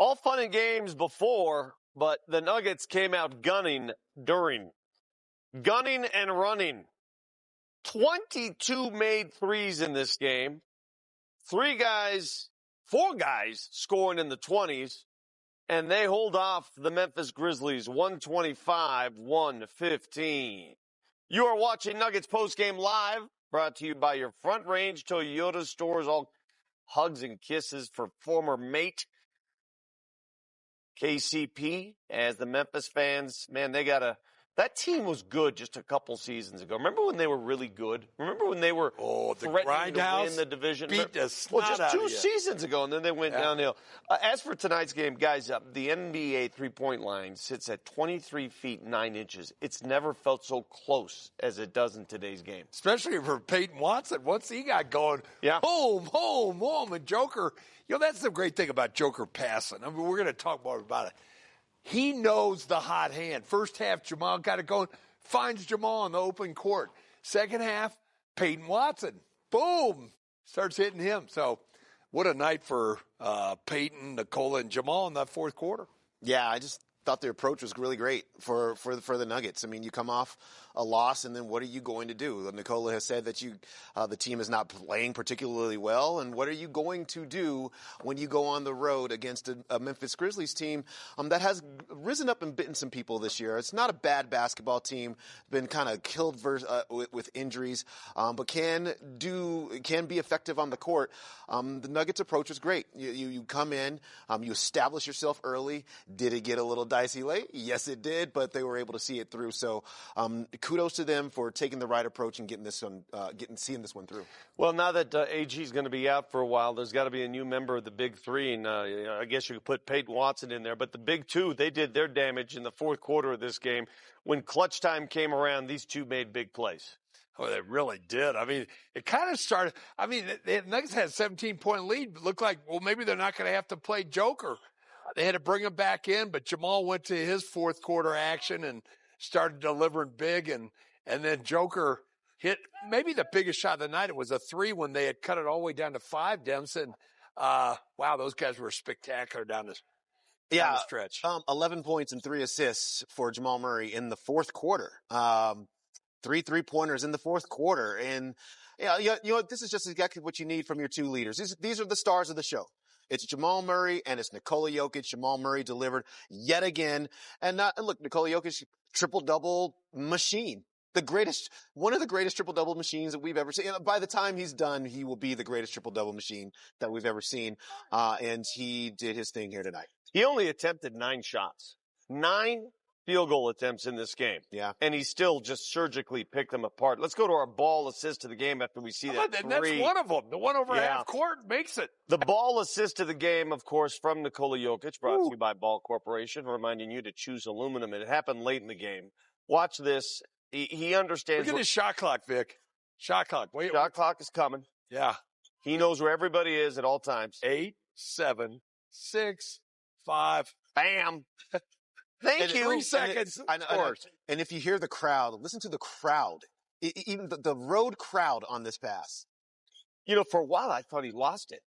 All fun and games before, but the Nuggets came out gunning during. Gunning and running. 22 made threes in this game. Four guys scoring in the 20s. And they hold off the Memphis Grizzlies 125-115. You are watching Nuggets Postgame Live, brought to you by your Front Range Toyota stores. All hugs and kisses for former mate KCP, as the Memphis fans, man, that team was good just a couple seasons ago. Remember when they were really good? Remember when they were threatening to win the division? Beat the snot well, just out two of you. seasons ago, and then they went downhill. As for tonight's game, guys, the NBA three-point line sits at 23 feet 9 inches. It's never felt so close as it does in today's game. Especially for Peyton Watson. Once he got going, boom, and Joker. You know, that's the great thing about Joker passing. I mean, we're going to talk more about it. He knows the hot hand. First half, Jamal got it going, finds Jamal in the open court. Second half, Peyton Watson, boom, starts hitting him. So what a night for Peyton, Nikola, and Jamal in that fourth quarter. Yeah, I just thought the approach was really great for the Nuggets. I mean, you come off a loss, and then what are you going to do? Nikola has said that the team is not playing particularly well, and what are you going to do when you go on the road against a Memphis Grizzlies team that has risen up and bitten some people this year? It's not a bad basketball team, been kind of killed with injuries, but can be effective on the court. The Nuggets approach was great. You come in, you establish yourself early. Did it get a little dicey late? Yes, it did, but they were able to see it through. So kudos to them for taking the right approach and seeing this one through. Well, now that AG is going to be out for a while, there's got to be a new member of the Big Three, and I guess you could put Peyton Watson in there. But the Big Two, they did their damage in the fourth quarter of this game. When clutch time came around, these two made big plays. Oh, they really did. I mean, it kind of started. I mean, the Nuggets had a 17-point lead. It looked like, well, maybe they're not going to have to play Joker. They had to bring him back in, but Jamal went to his fourth quarter action and started delivering big, and then Joker hit maybe the biggest shot of the night. It was a three when they had cut it all the way down to 5, Dempson. Wow, those guys were spectacular down the stretch. 11 points and 3 assists for Jamal Murray in the fourth quarter. 3 3-pointers in the fourth quarter. And you know what? This is just exactly what you need from your two leaders. These are the stars of the show. It's Jamal Murray and it's Nikola Jokic. Jamal Murray delivered yet again. And look, Nikola Jokic, triple-double machine. One of the greatest triple-double machines that we've ever seen. By the time he's done, he will be the greatest triple-double machine that we've ever seen. And he did his thing here tonight. He only attempted 9 shots. 9 field goal attempts in this game. Yeah. And he still just surgically picked them apart. Let's go to our ball assist to the game after we see that three. That's one of them. The one over half court makes it. The ball assist to the game, of course, from Nikola Jokic, brought to you by Ball Corporation, reminding you to choose aluminum. It happened late in the game. Watch this. He understands. Look at his shot clock, Vic. Shot clock. Wait. Shot clock is coming. Yeah. He knows where everybody is at all times. 8, 7, 6, 5. Bam. Thank you. 3 seconds. Of course. And if you hear the crowd, listen to the crowd. Even the road crowd on this pass. You know, for a while, I thought he lost it.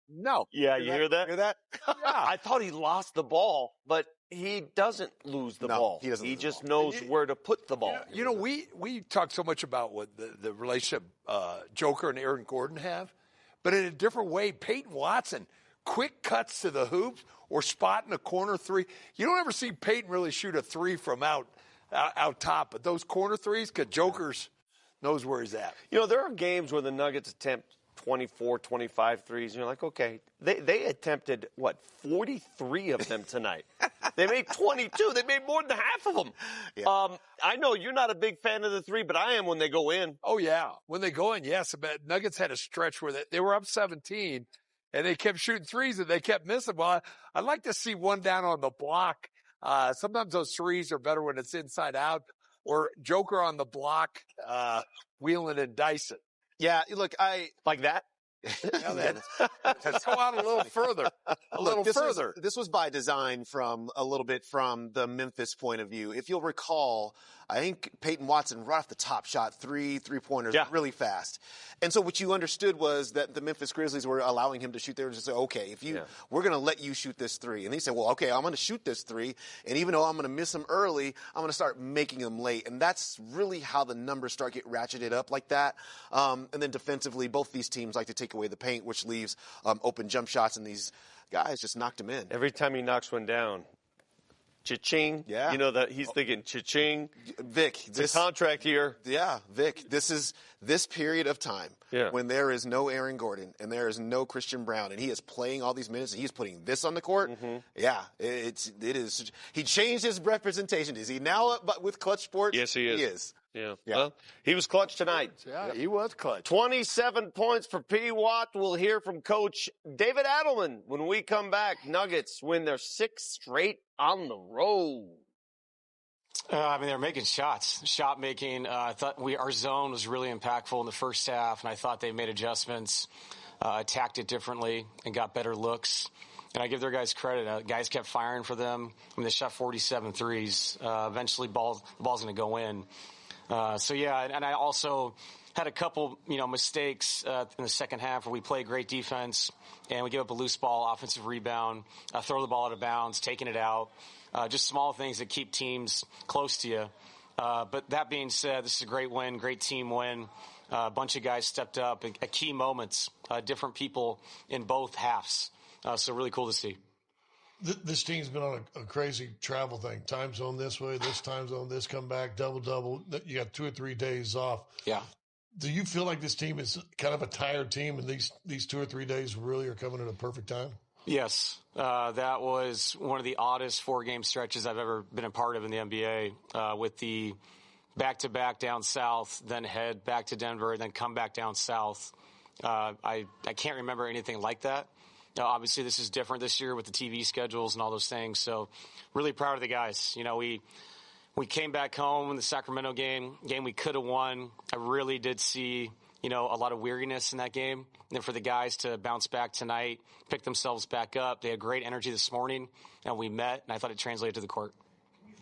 No. Yeah, you hear that? Hear that? Yeah. I thought he lost the ball, but he doesn't lose the ball. He doesn't. He just knows where to put the ball. You know, we talk so much about what the relationship Joker and Aaron Gordon have, but in a different way, Peyton Watson, quick cuts to the hoops or spot in a corner three. You don't ever see Peyton really shoot a three from out top, but those corner threes, because Joker's knows where he's at. You know, there are games where the Nuggets attempt 24, 25 threes, and you're like, okay. They attempted, 43 of them tonight. They made 22. They made more than half of them. Yeah. I know you're not a big fan of the three, but I am when they go in. Oh, yeah. When they go in, yes. But Nuggets had a stretch where they were up 17, and they kept shooting threes, and they kept missing. Well, I'd like to see one down on the block. Sometimes those threes are better when it's inside out, or Joker on the block, wheeling and dicing. Yeah, look, like that? Let's go out a little further. This was by design a little bit from the Memphis point of view. If you'll recall, I think Peyton Watson right off the top shot three-pointers really fast. And so what you understood was that the Memphis Grizzlies were allowing him to shoot there and just say, okay, we're going to let you shoot this three. And he said, well, okay, I'm going to shoot this three. And even though I'm going to miss them early, I'm going to start making them late. And that's really how the numbers start get ratcheted up like that. And then defensively, both these teams like to take away the paint, which leaves open jump shots, and these guys just knocked him in. Every time he knocks one down, cha-ching. Yeah. You know that he's thinking cha-ching. Vic, this contract here. Yeah, Vic, this period of time when there is no Aaron Gordon and there is no Christian Braun and he is playing all these minutes and he's putting this on the court. Mm-hmm. Yeah, it is. He changed his representation. Is he now with Clutch Sports? Yes, he is. He is. Yeah. Well, he was clutch tonight. Yeah, he was clutch. 27 points for P. Watt. We'll hear from Coach David Adelman when we come back. Nuggets win their 6th straight on the road. They're making shots. Shot making. I thought our zone was really impactful in the first half, and I thought they made adjustments, attacked it differently, and got better looks. And I give their guys credit. Guys kept firing for them. They shot 47 threes. Eventually, the ball's going to go in. And I also had a couple, mistakes in the second half where we played great defense and we give up a loose ball, offensive rebound, throw the ball out of bounds, taking it out. Just small things that keep teams close to you. But that being said, this is a great win, great team win. A bunch of guys stepped up at key moments, different people in both halves. So really cool to see. This team's been on a crazy travel thing. Time zone this way, this time zone, this come back, double. You got 2 or 3 days off. Yeah. Do you feel like this team is kind of a tired team and these 2 or 3 days really are coming at a perfect time? Yes. That was one of the oddest 4-game stretches I've ever been a part of in the NBA, with the back-to-back down south, then head back to Denver, then come back down south. I can't remember anything like that. Obviously, this is different this year with the TV schedules and all those things. So really proud of the guys. We came back home in the Sacramento game we could have won. I really did see, a lot of weariness in that game. And then for the guys to bounce back tonight, pick themselves back up. They had great energy this morning, and we met, and I thought it translated to the court.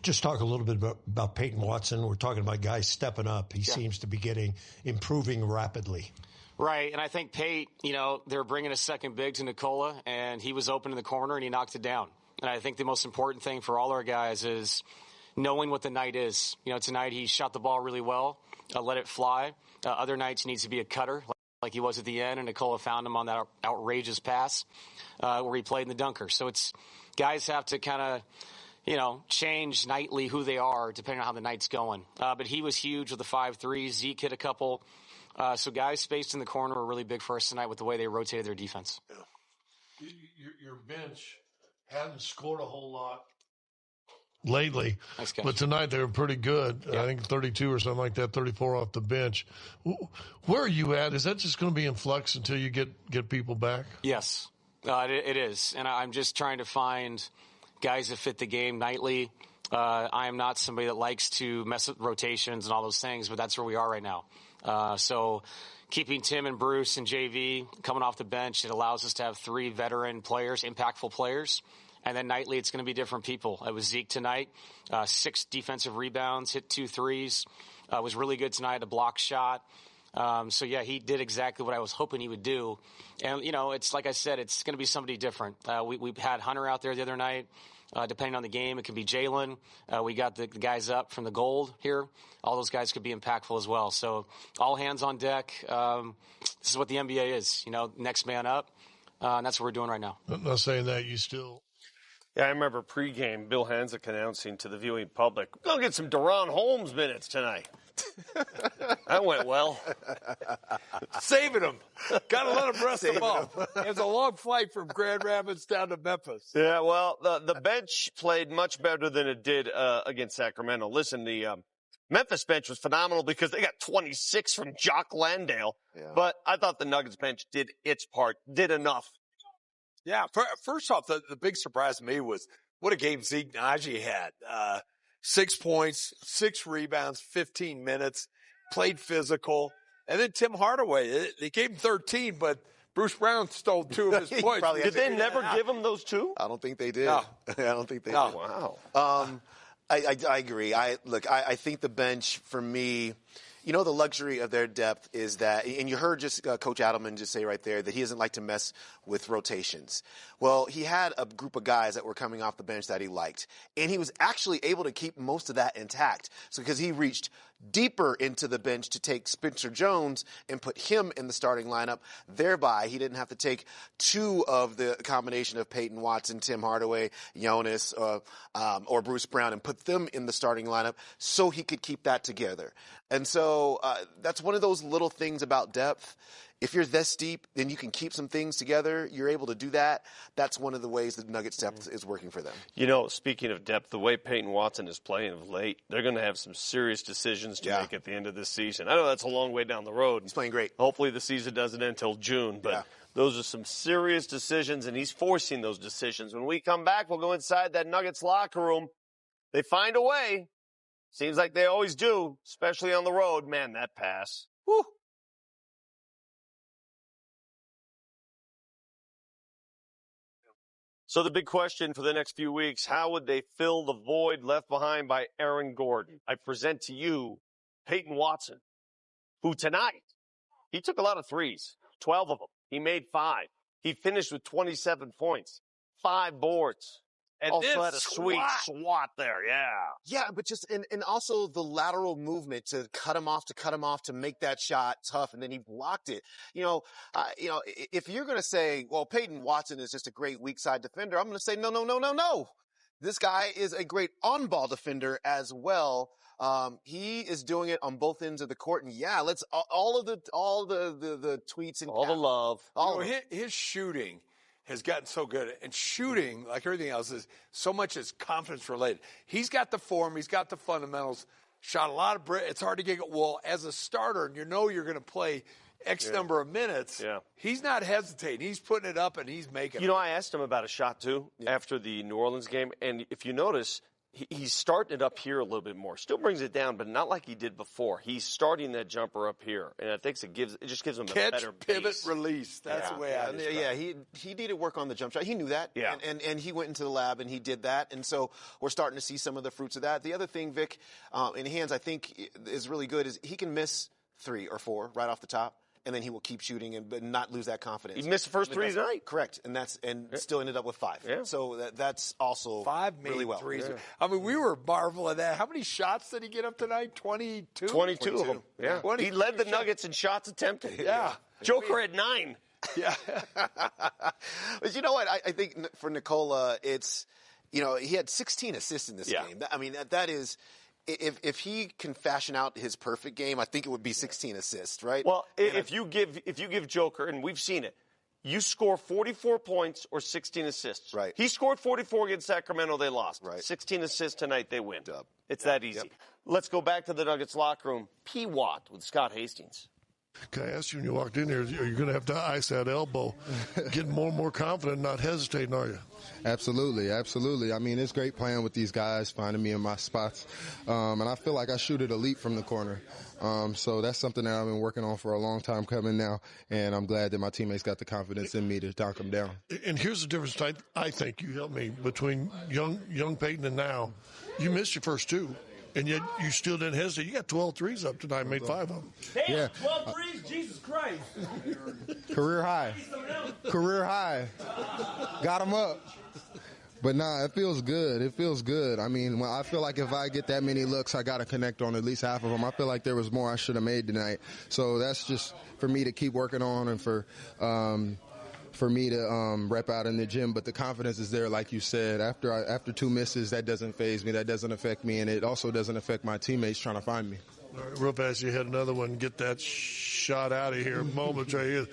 Just talk a little bit about Peyton Watson. We're talking about guys stepping up. He seems to be improving rapidly. Right, and I think Pate, they're bringing a second big to Nikola, and he was open in the corner, and he knocked it down. And I think the most important thing for all our guys is knowing what the night is. Tonight he shot the ball really well, let it fly. Other nights he needs to be a cutter, like he was at the end, and Nikola found him on that outrageous pass where he played in the dunker. So it's guys have to kind of, change nightly who they are depending on how the night's going. But he was huge with the 5 threes. Zeke hit a couple. So guys spaced in the corner were really big for us tonight with the way they rotated their defense. Yeah. Your bench hadn't scored a whole lot lately, but tonight they were pretty good. Yeah. I think 32 or something like that, 34 off the bench. Where are you at? Is that just going to be in flux until you get people back? Yes, it is. And I'm just trying to find guys that fit the game nightly. I am not somebody that likes to mess with rotations and all those things, but that's where we are right now. So keeping Tim and Bruce and JV coming off the bench, it allows us to have 3 veteran players, impactful players. And then nightly, it's going to be different people. It was Zeke tonight, 6 defensive rebounds, hit 2 threes, was really good tonight, a block shot. He did exactly what I was hoping he would do. And, it's like I said, it's going to be somebody different. We had Hunter out there the other night. Depending on the game, it could be Jalen. We got the guys up from the gold here. All those guys could be impactful as well. So all hands on deck. This is what the NBA is, next man up. And that's what we're doing right now. I'm not saying that you still. Yeah, I remember pregame Bill Hanzik announcing to the viewing public, "We're going to get some Deron Holmes minutes tonight." That went well. Saving him. Got to let him rest them off. It was a long flight from Grand Rapids down to Memphis. Yeah, well, the bench played much better than it did against Sacramento. Listen, the Memphis bench was phenomenal because they got 26 from Jock Landale. Yeah. But I thought the Nuggets bench did its part, did enough. Yeah, first off, the big surprise to me was what a game Zeke Naji had. 6 points, 6 rebounds, 15 minutes, played physical. And then Tim Hardaway, they gave him 13, but Bruce Brown stole 2 of his points. Did they never give him those 2? I don't think they did. No. I don't think they did. Wow. I agree. I think the bench, for me, the luxury of their depth is that, and you heard just Coach Adelman just say right there that he doesn't like to mess with rotations. Well, he had a group of guys that were coming off the bench that he liked, and he was actually able to keep most of that intact. So because he reached deeper into the bench to take Spencer Jones and put him in the starting lineup, thereby he didn't have to take 2 of the combination of Peyton Watson, Tim Hardaway, Jonas, or Bruce Brown and put them in the starting lineup so he could keep that together. And so that's one of those little things about depth. If you're this deep, then you can keep some things together. You're able to do that. That's one of the ways that Nuggets depth is working for them. Speaking of depth, the way Peyton Watson is playing of late, they're going to have some serious decisions to make at the end of this season. I know that's a long way down the road. He's playing great. Hopefully the season doesn't end until June, but those are some serious decisions, and he's forcing those decisions. When we come back, we'll go inside that Nuggets locker room. They find a way. Seems like they always do, especially on the road. Man, that pass. Whew. So the big question for the next few weeks, how would they fill the void left behind by Aaron Gordon? I present to you Peyton Watson, who tonight, he took a lot of threes, 12 of them. He made 5. He finished with 27 points, 5 boards. And also had a sweet swat there, Yeah, but just and also the lateral movement to cut him off to make that shot tough, and then he blocked it. If you're going to say, well, Peyton Watson is just a great weak side defender, I'm going to say no. This guy is a great on-ball defender as well. He is doing it on both ends of the court, and let's all the tweets and all the love, his shooting has gotten so good. And shooting, like everything else, is so much is confidence related. He's got the form. He's got the fundamentals. Shot a lot of it's hard to get. Well, as a starter, and you're going to play X number of minutes, he's not hesitating. He's putting it up, and he's making it. I asked him about a shot, too, after the New Orleans game. And if you notice, he's starting it up here a little bit more. Still brings it down, but not like he did before. He's starting that jumper up here, and I think it just gives him a better pivot, base. Release. That's the way I describe it. He needed work on the jump shot. He knew that. Yeah. And he went into the lab and he did that. And so we're starting to see some of the fruits of that. The other thing, Vic, in hands, I think is really good is he can miss 3 or 4 right off the top. And then he will keep shooting but not lose that confidence. He missed the first 3 tonight. Correct. And still ended up with 5. Yeah. So that's also 5 really well. Threes. Yeah. I mean, we were marveling at that. How many shots did he get up tonight? 22? 22 of them. Yeah. He led the Nuggets in shots attempted. Yeah. Joker had 9. Yeah. But you know what? I think for Nikola, it's, he had 16 assists in this game. I mean, that is – if he can fashion out his perfect game, I think it would be 16 assists, right? Well, if you give Joker, and we've seen it, you score 44 points or 16 assists. Right. He scored 44 against Sacramento. They lost. Right. 16 assists tonight. They win. Dub. It's that easy. Yep. Let's go back to the Nuggets locker room. P. Watt with Scott Hastings. Can I ask you, when you walked in here, are you going to have to ice that elbow? Getting more and more confident, not hesitating, are you? Absolutely. I mean, it's great playing with these guys, finding me in my spots. And I feel like I shoot it elite from the corner. So that's something that I've been working on for a long time coming now. And I'm glad that my teammates got the confidence in me to knock them down. And here's the difference, I think, you helped me, between young Peyton and now. You missed your first 2. And yet you still didn't hesitate. You got 12 threes up tonight, made 5 of them. Damn, 12 threes? Jesus Christ. Career high. Got them up. But it feels good. I mean, I feel like if I get that many looks, I got to connect on at least half of them. I feel like there was more I should have made tonight. So that's just for me to keep working on and for me to rep out in the gym. But the confidence is there, like you said. After 2 misses, that doesn't faze me. That doesn't affect me. And it also doesn't affect my teammates trying to find me. All right, real fast, you had another one. Get that shot out of here. Moments right here.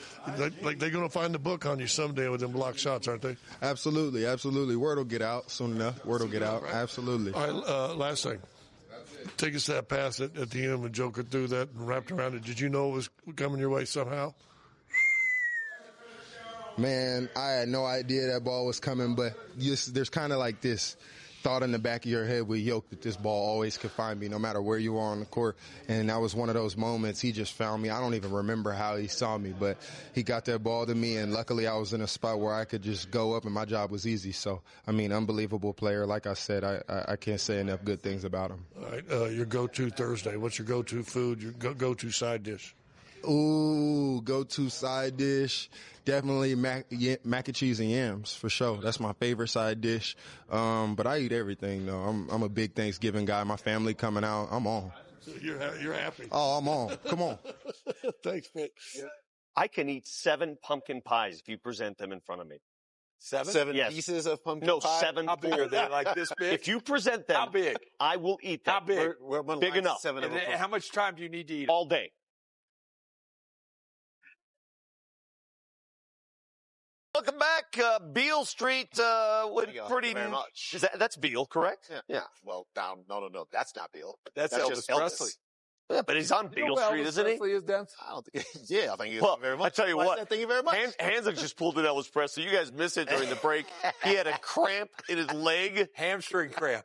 Like they're going to find the book on you someday with them block shots, aren't they? Absolutely. Word will get out soon enough. Word will get out. Right. Absolutely. All right, last thing. Take us to that pass at the end when Joker threw that and wrapped around it. Did you know it was coming your way somehow? Man, I had no idea that ball was coming, but there's kind of like this thought in the back of your head with Yoke that this ball always could find me no matter where you are on the court. And that was one of those moments. He just found me. I don't even remember how he saw me, but he got that ball to me, and luckily I was in a spot where I could just go up and my job was easy. So, I mean, unbelievable player. Like I said, I can't say enough good things about him. All right, your go-to Thursday. What's your go-to food, your go-to side dish? Ooh, go-to side dish. Definitely mac and cheese and yams, for sure. That's my favorite side dish. But I eat everything, though. I'm a big Thanksgiving guy. My family coming out, I'm on. You're happy. Oh, I'm on. Come on. Thanks, Mitch. I can eat 7 pumpkin pies if you present them in front of me. 7 Yes. pieces of pumpkin No, pie? 7. How big are they? Like this big? If you present them, How big? I will eat them. How big? We're Big enough. 7 of And them. how much time do you need to eat? All day. Welcome back. Beale Street with pretty. Very much. That's Beale, correct? Yeah. Well, no. That's not Beale. That's That's Elvis just Presley. Yeah, but he's on Beale Street, isn't he? Presley is dance. I don't think. Yeah, thank you very much. I tell you Why is what. that? Thank you very much. Hansick just pulled an Elvis Presley. You guys missed it during the break. He had a cramp in his leg. Hamstring cramp.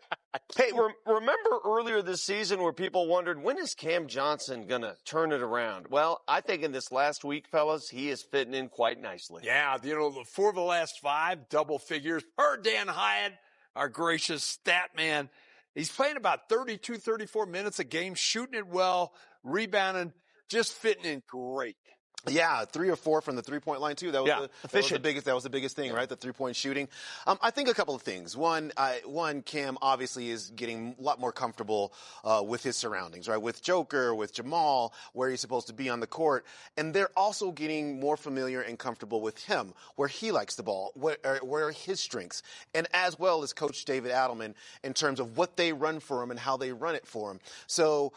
Hey, remember earlier this season where people wondered, when is Cam Johnson going to turn it around? Well, I think in this last week, fellas, he is fitting in quite nicely. Yeah, the 4 of the last 5, double figures. Per Dan Hyatt, our gracious stat man. He's playing about 32, 34 minutes a game, shooting it well, rebounding, just fitting in great. Yeah, 3 or 4 from the 3-point line too. That was the biggest thing, right? The 3-point shooting. I think a couple of things. One, Cam obviously is getting a lot more comfortable with his surroundings, right? With Joker, with Jamal, where he's supposed to be on the court, and they're also getting more familiar and comfortable with him, where he likes the ball, where are his strengths, and as well as Coach David Adelman in terms of what they run for him and how they run it for him. So,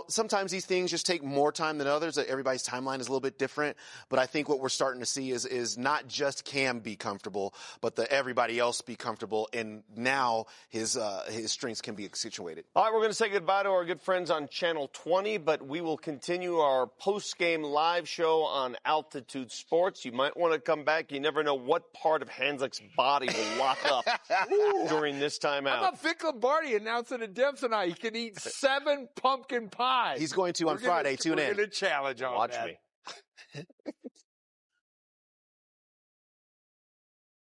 sometimes these things just take more time than others. Everybody's timeline is a little bit different, but I think what we're starting to see is not just Cam be comfortable, but that everybody else be comfortable, and now his strengths can be accentuated. All right, we're going to say goodbye to our good friends on Channel 20, but we will continue our post-game live show on Altitude Sports. You might want to come back. You never know what part of Hansick's body will lock up during this timeout. How about Vic Lombardi announcing to Deb tonight he can eat 7 pumpkin pies? He's going to on Friday. Tune in. We're going to challenge on Watch that. me.